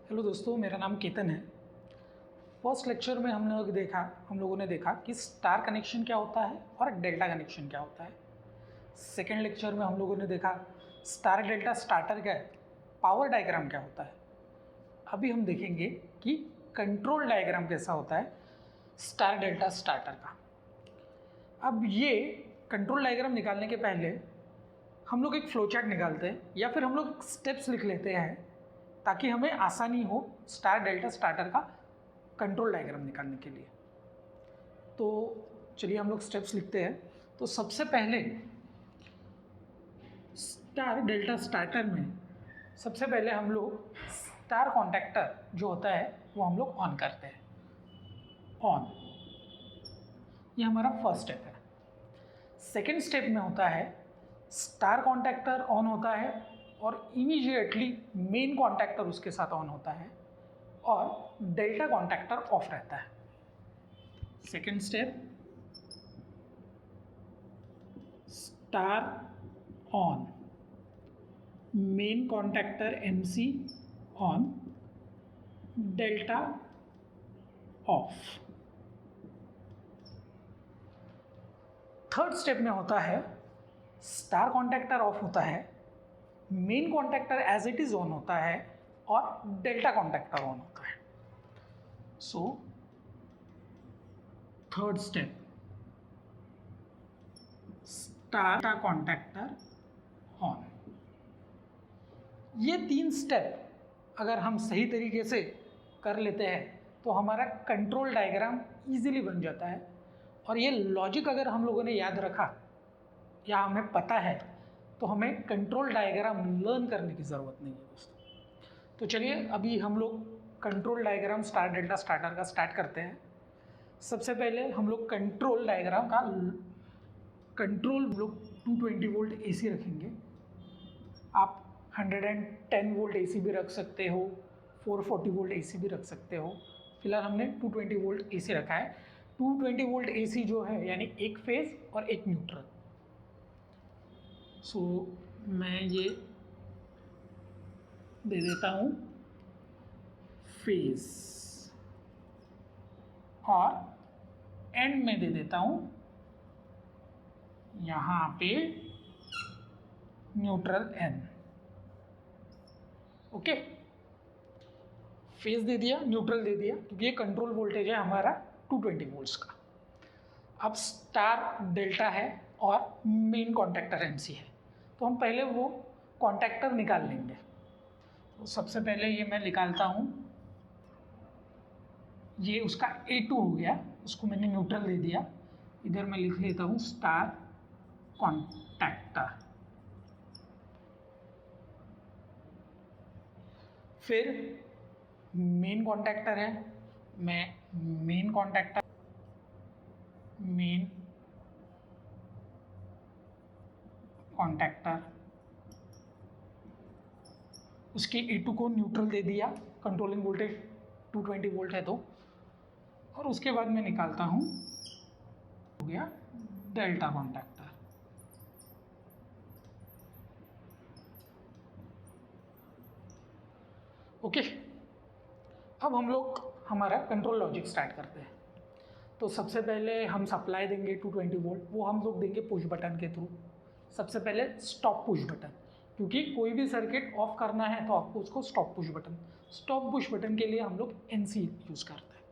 Hello दोस्तों, मेरा नाम केतन है। फर्स्ट लेक्चर में हम लोगों ने देखा कि स्टार कनेक्शन क्या होता है और डेल्टा कनेक्शन क्या होता है। सेकेंड लेक्चर में हम लोगों ने देखा स्टार डेल्टा स्टार्टर क्या है, पावर डायग्राम क्या होता है। अभी हम देखेंगे कि कंट्रोल डायग्राम कैसा होता है स्टार डेल्टा स्टार्टर का। अब ये कंट्रोल डायग्राम निकालने के पहले हम लोग एक फ्लो चार्ट निकालते हैं या फिर हम लोग स्टेप्स लिख लेते हैं ताकि हमें आसानी हो स्टार डेल्टा स्टार्टर का कंट्रोल डायग्राम निकालने के लिए। तो चलिए हम लोग स्टेप्स लिखते हैं। तो सबसे पहले स्टार डेल्टा स्टार्टर में सबसे पहले हम लोग स्टार कॉन्टैक्टर जो होता है वो हम लोग ऑन करते हैं। ऑन, ये हमारा फर्स्ट स्टेप है। सेकेंड स्टेप में होता है स्टार कॉन्टैक्टर ऑन होता है और इमीडिएटली मेन कॉन्टैक्टर उसके साथ ऑन होता है और डेल्टा कॉन्टैक्टर ऑफ रहता है। Second step, star on, main contactor MC on, delta off. Third step में होता है स्टार कॉन्टैक्टर ऑफ होता है, main contactor as it is on होता है और डेल्टा कॉन्टैक्टर ऑन होता है। So third step, star contactor on. ये तीन स्टेप अगर हम सही तरीके से कर लेते हैं तो हमारा कंट्रोल डायग्राम इजीली बन जाता है। और ये लॉजिक अगर हम लोगों ने याद रखा या हमें पता है तो हमें कंट्रोल डायग्राम लर्न करने की ज़रूरत नहीं है दोस्तों। तो चलिए अभी हम लोग control diagram star delta starter का स्टार्ट करते हैं। सबसे पहले हम लोग कंट्रोल डायग्राम का कंट्रोल लोग 220 वोल्ट AC रखेंगे। आप 110 वोल्ट AC भी रख सकते हो, 440 वोल्ट AC भी रख सकते हो। फिलहाल हमने 220 वोल्ट AC रखा है। 220 वोल्ट AC जो है यानी एक फेज और एक न्यूट्रल। सो मैं ये दे देता हूँ फेज और एंड में दे देता हूँ यहाँ पे न्यूट्रल N। ओके, फेज दे दिया, न्यूट्रल दे दिया, क्योंकि ये कंट्रोल वोल्टेज है हमारा 220 वोल्ट्स का। अब स्टार डेल्टा है और मेन कॉन्टैक्टर MC है, तो हम पहले वो कॉन्टैक्टर निकाल लेंगे। तो सबसे पहले ये मैं निकालता हूँ, ये उसका A2 हो गया, उसको मैंने न्यूट्रल दे दिया। इधर मैं लिख लेता हूँ स्टार कॉन्टैक्टर। फिर मेन कॉन्टैक्टर है, मैं मेन कॉन्टैक्टर उसके A2 को न्यूट्रल दे दिया, कंट्रोलिंग वोल्टेज 220 वोल्ट है तो। और उसके बाद मैं निकालता हूँ, हो गया डेल्टा कॉन्टैक्टर। ओके, अब हम लोग हमारा कंट्रोल लॉजिक स्टार्ट करते हैं। तो सबसे पहले हम सप्लाई देंगे 220 वोल्ट, वो हम लोग देंगे पुश बटन के थ्रू। सबसे पहले स्टॉप पुश बटन, क्योंकि कोई भी सर्किट ऑफ करना है तो आपको उसको स्टॉप पुश बटन के लिए हम लोग NC यूज़ करते हैं।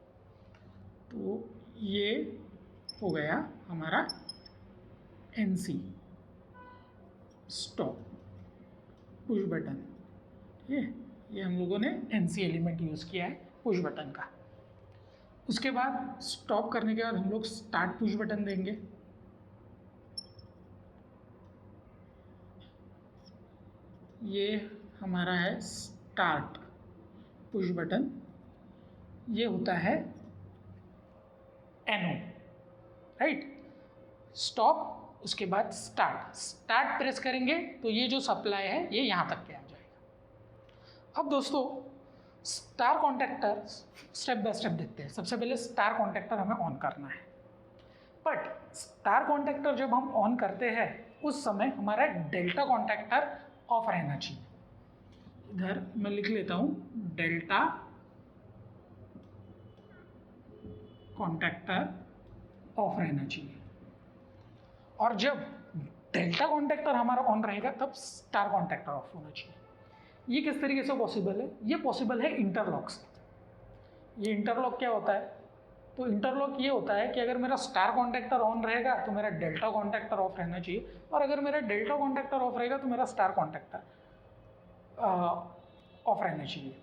तो ये हो गया हमारा NC, स्टॉप पुश बटन। ये हम लोगों ने NC एलिमेंट यूज़ किया है पुश बटन का। उसके बाद स्टॉप करने के बाद हम लोग स्टार्ट पुश बटन देंगे। ये हमारा है स्टार्ट पुश बटन, ये होता है NO, राइट। स्टॉप, उसके बाद स्टार्ट प्रेस करेंगे तो ये जो सप्लाई है ये यहाँ तक के आ जाएगा। अब दोस्तों star contactor step by step देखते हैं। सबसे पहले स्टार कॉन्टैक्टर हमें ऑन करना है, बट स्टार कॉन्टैक्टर जब हम ऑन करते हैं उस समय हमारा डेल्टा कॉन्टैक्टर ऑफ रहना चाहिए। इधर मैं लिख लेता हूँ डेल्टा कॉन्टैक्टर ऑफ रहना चाहिए, और जब डेल्टा कॉन्टैक्टर हमारा ऑन रहेगा तब स्टार कॉन्टैक्टर ऑफ होना चाहिए। ये किस तरीके से पॉसिबल है? ये पॉसिबल है इंटरलॉक से। ये इंटरलॉक क्या होता है? तो इंटरलॉक ये होता है कि अगर मेरा स्टार कॉन्टैक्टर ऑन रहेगा तो मेरा डेल्टा कॉन्टैक्टर ऑफ रहना चाहिए, और अगर मेरा डेल्टा कॉन्टैक्टर ऑफ रहेगा तो मेरा स्टार कॉन्टैक्टर ऑफ रहना चाहिए।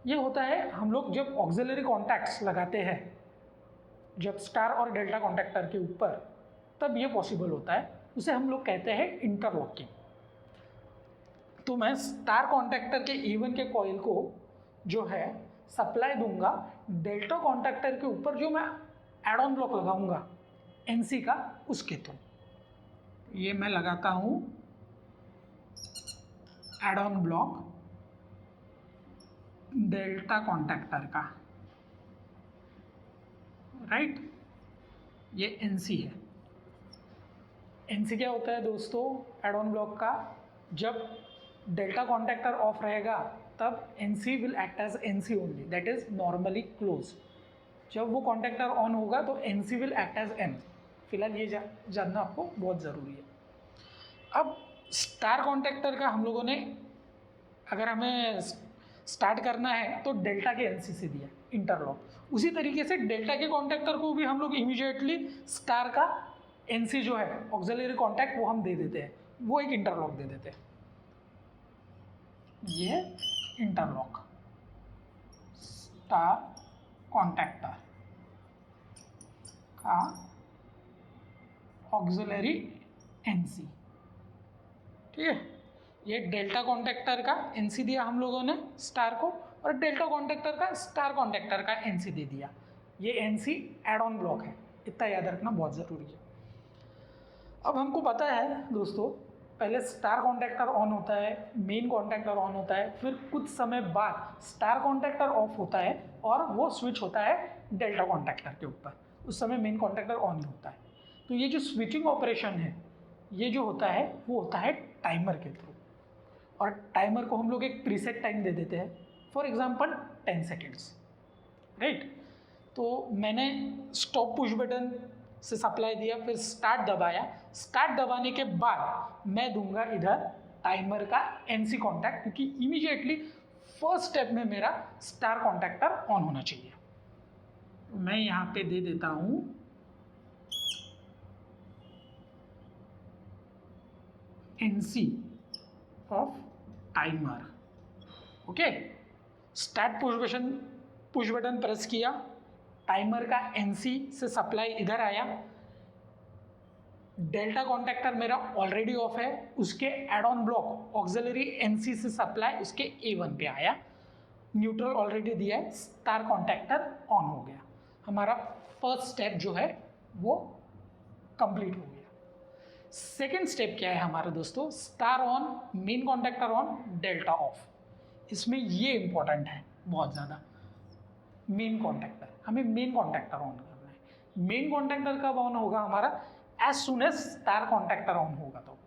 ये होता है हम लोग जब ऑक्सिलरी कॉन्टैक्ट्स लगाते हैं, जब स्टार और डेल्टा कॉन्टैक्टर के ऊपर, तब ये पॉसिबल होता है। उसे हम लोग कहते हैं इंटरलॉकिंग। तो मैं स्टार कॉन्टैक्टर के E1 के कॉइल को जो है सप्लाई दूंगा डेल्टा कॉन्टैक्टर के ऊपर, जो मैं एड ऑन ब्लॉक लगाऊंगा NC का, उसके थ्रू। ये मैं लगाता हूँ add on block delta contactor का, राइट। ये NC है। NC क्या होता है दोस्तों एड ऑन ब्लॉक का? जब डेल्टा कॉन्टैक्टर ऑफ रहेगा तब NC will act as NC only, that is normally close. जब वो कॉन्टैक्टर ऑन होगा तो NC will act as N। फिलहाल ये जानना आपको बहुत ज़रूरी है। अब स्टार कॉन्टैक्टर का हम लोगों ने, अगर हमें स्टार्ट करना है तो डेल्टा के NC से दिया इंटरलॉक। उसी तरीके से डेल्टा के कॉन्टैक्टर को भी हम लोग इमीडिएटली स्टार का NC जो है ऑक्सिलरी कॉन्टैक्ट वो हम दे देते हैं, वो एक इंटरलॉक दे देते हैं। ये इंटरलॉक स्टार कॉन्टैक्टर का ऑक्सिलरी NC, ठीक है। ये डेल्टा कॉन्टैक्टर का NC दिया हम लोगों ने स्टार को, और डेल्टा कॉन्टैक्टर का स्टार कॉन्टैक्टर का NC दे दिया। ये NC एड ऑन ब्लॉक है, इतना याद रखना बहुत ज़रूरी है। अब हमको पता है दोस्तों, पहले स्टार कॉन्टैक्टर ऑन होता है, मेन कॉन्टैक्टर ऑन होता है, फिर कुछ समय बाद स्टार कॉन्टैक्टर ऑफ होता है और वो स्विच होता है डेल्टा कॉन्टैक्टर के ऊपर। उस समय मेन कॉन्टैक्टर ऑन ही होता है। तो ये जो स्विचिंग ऑपरेशन है, ये जो होता है वो होता है टाइमर के थ्रू, और टाइमर को हम लोग एक प्रीसेट टाइम दे देते हैं, फॉर एग्जांपल 10 सेकेंड्स, राइट। तो मैंने स्टॉप पुश बटन से सप्लाई दिया, फिर स्टार्ट दबाया। स्टार्ट दबाने के बाद मैं दूंगा इधर टाइमर का NC कॉन्टैक्ट, क्योंकि इमीडिएटली फर्स्ट स्टेप में मेरा स्टार कॉन्टैक्टर ऑन होना चाहिए। मैं यहाँ पे दे देता हूँ NC off timer, okay. Start push button press किया, टाइमर का NC से सप्लाई इधर आया, डेल्टा कॉन्टैक्टर मेरा ऑलरेडी ऑफ है, उसके add on block auxiliary NC से सप्लाई उसके A1 पे आया, न्यूट्रल ऑलरेडी दिया है, स्टार कॉन्टैक्टर ऑन हो गया। हमारा फर्स्ट स्टेप जो है वो कंप्लीट हो गया। सेकेंड स्टेप क्या है हमारा दोस्तों? Star on, main contactor on, delta off. इसमें ये इंपॉर्टेंट है बहुत ज़्यादा, मेन कॉन्टैक्टर, हमें मेन कॉन्टैक्टर ऑन करना है। मेन कॉन्टैक्टर कब ऑन होगा हमारा? As soon as star contactor on होगा। तो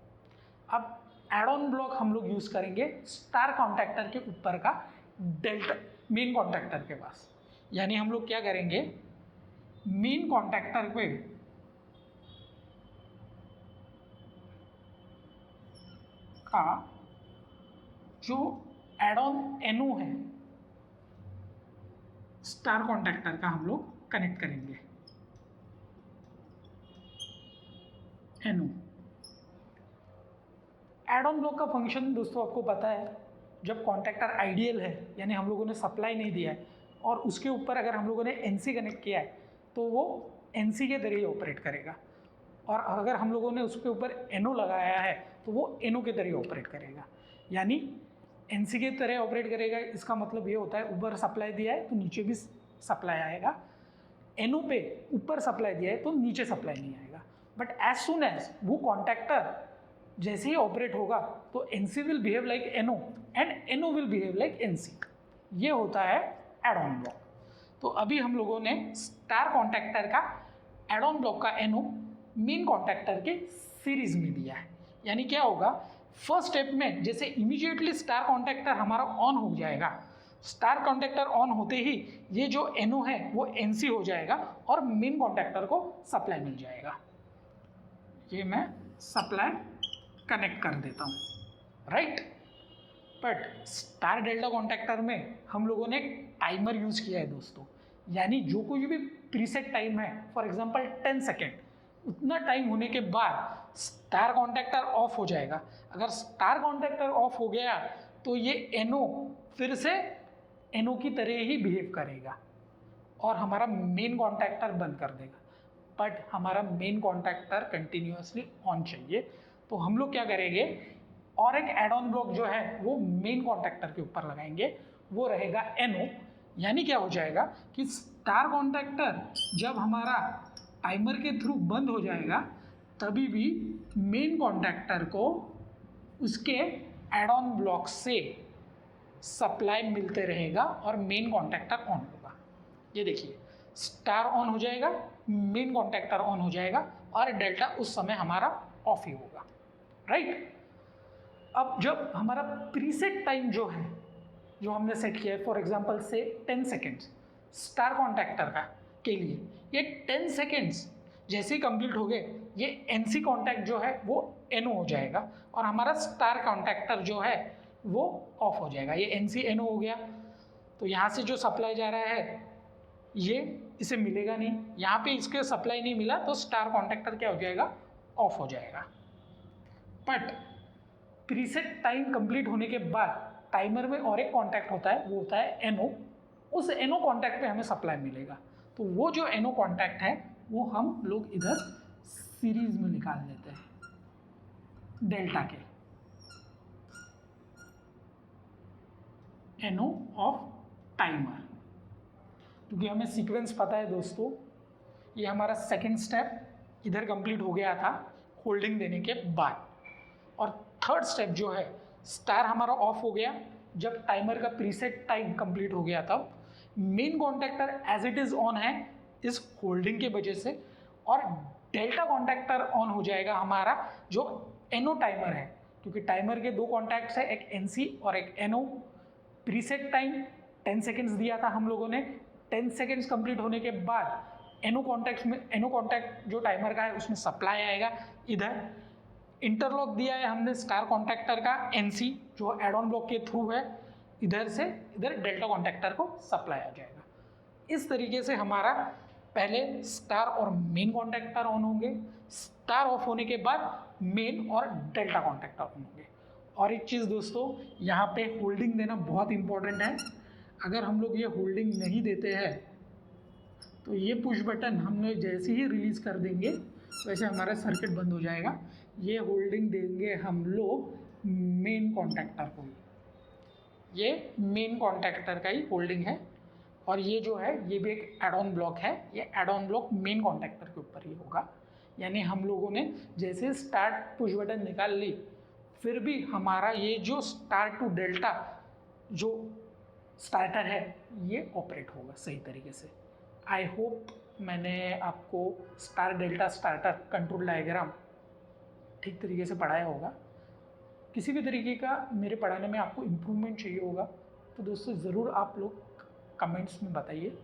अब एड ऑन ब्लॉक हम लोग यूज़ करेंगे स्टार कॉन्टैक्टर के ऊपर का डेल्टा मेन कॉन्टैक्टर के पास। यानी हम लोग क्या करेंगे, मेन कॉन्टैक्टर पे का जो एड ऑन NO है स्टार कॉन्टैक्टर का हम लोग कनेक्ट करेंगे। NO एड ऑन ब्लॉक का फंक्शन दोस्तों आपको पता है, जब कॉन्टैक्टर आइडियल है यानी हम लोगों ने सप्लाई नहीं दिया है और उसके ऊपर अगर हम लोगों ने NC कनेक्ट किया है तो वो NC के जरिए ऑपरेट करेगा, और अगर हम लोगों ने उसके ऊपर NO लगाया है तो वो NO के जरिए ऑपरेट करेगा। यानी NC के तरह ऑपरेट करेगा, इसका मतलब ये होता है ऊपर सप्लाई दिया है तो नीचे भी सप्लाई आएगा, NO पे ऊपर सप्लाई दिया है तो नीचे सप्लाई नहीं आएगा। बट एज सुन एज वो कॉन्टैक्टर जैसे ही ऑपरेट होगा तो NC will behave like NO and NO will behave like NC। ये होता है एड ऑन ब्लॉक। तो अभी हम लोगों ने स्टार कॉन्टैक्टर का एड ऑन ब्लॉक का NO मेन कॉन्टैक्टर के सीरीज में दिया है। यानी क्या होगा, फर्स्ट स्टेप में जैसे इमीडिएटली स्टार कॉन्टैक्टर हमारा ऑन हो जाएगा, स्टार कॉन्टैक्टर ऑन होते ही ये जो NO है वो NC हो जाएगा और मेन कॉन्टैक्टर को सप्लाई मिल जाएगा। ये मैं सप्लाई कनेक्ट कर देता हूँ, right. But star delta contactor में हम लोगों ने टाइमर यूज़ किया है दोस्तों, यानी जो कोई भी प्रीसेट टाइम है, फॉर एग्जांपल 10 सेकेंड, उतना टाइम होने के बाद स्टार कॉन्टैक्टर ऑफ हो जाएगा। अगर स्टार कॉन्टैक्टर ऑफ हो गया तो ये NO फिर से NO की तरह ही बिहेव करेगा और हमारा मेन कॉन्टैक्टर बंद कर देगा। बट हमारा मेन कॉन्टैक्टर कंटिन्यूसली ऑन चाहिए, तो हम लोग क्या करेंगे, और एक एड ऑन ब्लॉक जो है वो मेन कॉन्टैक्टर के ऊपर लगाएंगे, वो रहेगा NO। यानी क्या हो जाएगा कि स्टार कॉन्टैक्टर जब हमारा टाइमर के थ्रू बंद हो जाएगा तभी भी मेन कॉन्टैक्टर को उसके एड ऑन ब्लॉक से सप्लाई मिलते रहेगा और मेन कॉन्टैक्टर ऑन होगा। ये देखिए, स्टार ऑन हो जाएगा, मेन कॉन्टैक्टर ऑन हो जाएगा और डेल्टा उस समय हमारा ऑफ ही होगा, राइट। अब जब हमारा प्रीसेट टाइम जो है, जो हमने सेट किया है, फॉर एग्जांपल से 10 सेकेंड्स स्टार कॉन्टैक्टर का के लिए, ये 10 सेकेंड्स जैसे ही कंप्लीट हो गए ये NC कॉन्टैक्ट जो है वो NO हो जाएगा और हमारा स्टार कॉन्टैक्टर जो है वो ऑफ हो जाएगा। ये NC NO हो गया, तो यहाँ से जो सप्लाई जा रहा है ये इसे मिलेगा नहीं, यहाँ पे इसके सप्लाई नहीं मिला तो स्टार कॉन्टैक्टर क्या हो जाएगा, ऑफ हो जाएगा। बट प्रीसेट टाइम कंप्लीट होने के बाद टाइमर में और एक कॉन्टैक्ट होता है, वो होता है NO। उस NO कॉन्टैक्ट पे हमें सप्लाई मिलेगा, तो वो जो NO कॉन्टैक्ट है वो हम लोग इधर सीरीज में निकाल लेते हैं डेल्टा के, NO ऑफ टाइमर, क्योंकि हमें सीक्वेंस पता है दोस्तों। ये हमारा सेकेंड स्टेप इधर कंप्लीट हो गया था होल्डिंग देने के बाद, और थर्ड स्टेप जो है स्टार हमारा ऑफ हो गया जब टाइमर का प्रीसेट टाइम कंप्लीट हो गया तब main contactor as it is on है इस होल्डिंग के वजह से, और डेल्टा कॉन्टैक्टर ऑन हो जाएगा हमारा जो NO टाइमर है, क्योंकि टाइमर के दो कॉन्टैक्ट्स है, एक NC और एक NO। प्रीसेट टाइम 10 सेकेंड्स दिया था हम लोगों ने, 10 सेकेंड्स कंप्लीट होने के बाद NO कॉन्टैक्ट जो टाइमर का है उसमें सप्लाई आएगा। इधर इंटरलॉक दिया है हमने स्टार कॉन्टैक्टर का NC जो एड ऑन ब्लॉक के थ्रू है, इधर से इधर डेल्टा कॉन्टैक्टर को सप्लाई आ जाएगा। इस तरीके से हमारा पहले स्टार और मेन कॉन्टैक्टर ऑन होंगे, स्टार ऑफ होने के बाद मेन और डेल्टा कॉन्टैक्टर ऑन होंगे। और एक चीज़ दोस्तों, यहाँ पे होल्डिंग देना बहुत इंपॉर्टेंट है। अगर हम लोग ये होल्डिंग नहीं देते हैं तो ये पुश बटन हमने जैसे ही रिलीज़ कर देंगे वैसे हमारा सर्किट बंद हो जाएगा। ये होल्डिंग देंगे हम लोग मेन कॉन्टैक्टर को, ये मेन कॉन्टैक्टर का ही होल्डिंग है। और ये जो है ये भी एक एड ऑन ब्लॉक है, ये add on block main contactor के ऊपर ही होगा। यानी हम लोगों ने जैसे स्टार्ट पुश बटन निकाल ली, फिर भी हमारा ये जो स्टार टू डेल्टा जो स्टार्टर है ये ऑपरेट होगा सही तरीके से। आई होप मैंने आपको star delta starter control diagram ठीक तरीके से पढ़ाया होगा। किसी भी तरीके का मेरे पढ़ाने में आपको इम्प्रूवमेंट चाहिए होगा तो दोस्तों ज़रूर आप लोग कमेंट्स में बताइए।